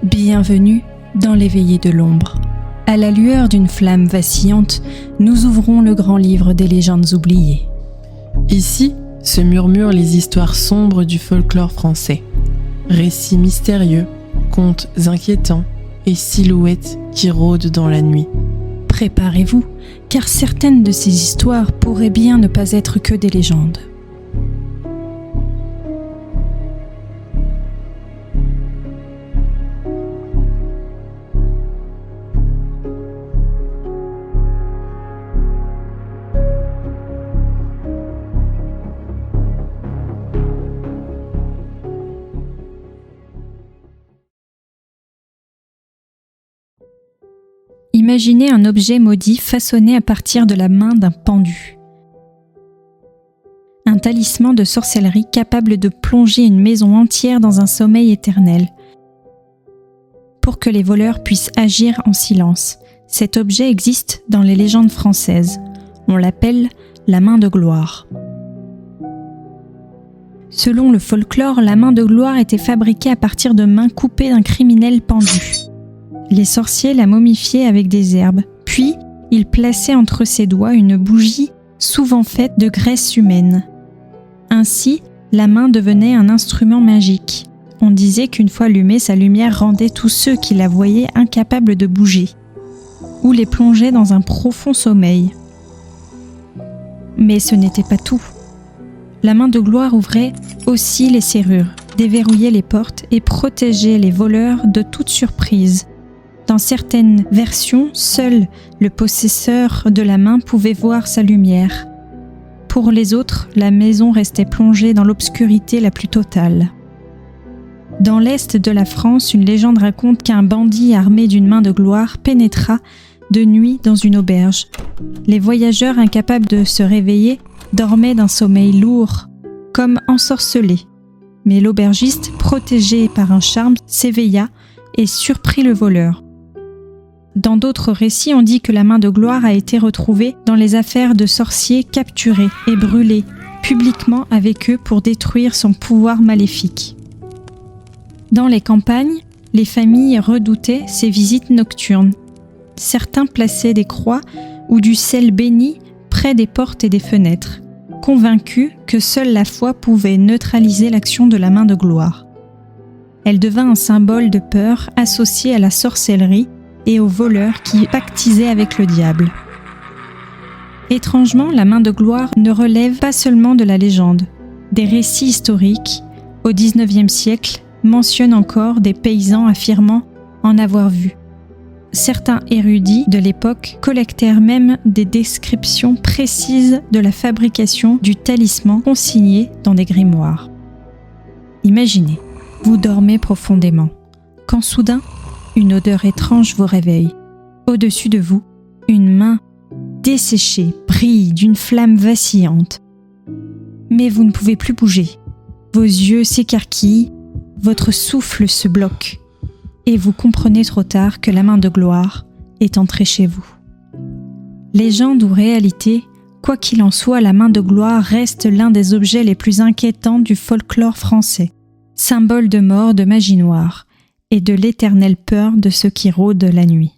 Bienvenue dans l'éveillé de l'ombre. À la lueur d'une flamme vacillante, nous ouvrons le grand livre des légendes oubliées. Ici se murmurent les histoires sombres du folklore français. Récits mystérieux, contes inquiétants et silhouettes qui rôdent dans la nuit. Préparez-vous, car certaines de ces histoires pourraient bien ne pas être que des légendes. Imaginez un objet maudit façonné à partir de la main d'un pendu. Un talisman de sorcellerie capable de plonger une maison entière dans un sommeil éternel. Pour que les voleurs puissent agir en silence, cet objet existe dans les légendes françaises. On l'appelle la main de gloire. Selon le folklore, la main de gloire était fabriquée à partir de mains coupées d'un criminel pendu. Les sorciers la momifiaient avec des herbes, puis ils plaçaient entre ses doigts une bougie souvent faite de graisse humaine. Ainsi, la main devenait un instrument magique. On disait qu'une fois allumée, sa lumière rendait tous ceux qui la voyaient incapables de bouger, ou les plongeait dans un profond sommeil. Mais ce n'était pas tout. La main de gloire ouvrait aussi les serrures, déverrouillait les portes et protégeait les voleurs de toute surprise. Dans certaines versions, seul le possesseur de la main pouvait voir sa lumière. Pour les autres, la maison restait plongée dans l'obscurité la plus totale. Dans l'est de la France, une légende raconte qu'un bandit armé d'une main de gloire pénétra de nuit dans une auberge. Les voyageurs incapables de se réveiller dormaient d'un sommeil lourd, comme ensorcelés. Mais l'aubergiste, protégé par un charme, s'éveilla et surprit le voleur. Dans d'autres récits, on dit que la main de gloire a été retrouvée dans les affaires de sorciers capturés et brûlés publiquement avec eux pour détruire son pouvoir maléfique. Dans les campagnes, les familles redoutaient ces visites nocturnes. Certains plaçaient des croix ou du sel béni près des portes et des fenêtres, convaincus que seule la foi pouvait neutraliser l'action de la main de gloire. Elle devint un symbole de peur associé à la sorcellerie et aux voleurs qui pactisaient avec le diable. Étrangement, la main de gloire ne relève pas seulement de la légende. Des récits historiques, au XIXe siècle, mentionnent encore des paysans affirmant en avoir vu. Certains érudits de l'époque collectèrent même des descriptions précises de la fabrication du talisman consigné dans des grimoires. Imaginez, vous dormez profondément, quand soudain, une odeur étrange vous réveille. Au-dessus de vous, une main desséchée brille d'une flamme vacillante. Mais vous ne pouvez plus bouger. Vos yeux s'écarquillent, votre souffle se bloque, et vous comprenez trop tard que la main de gloire est entrée chez vous. Légende ou réalité, quoi qu'il en soit, la main de gloire reste l'un des objets les plus inquiétants du folklore français, symbole de mort, de magie noire, et de l'éternelle peur de ceux qui rôdent la nuit.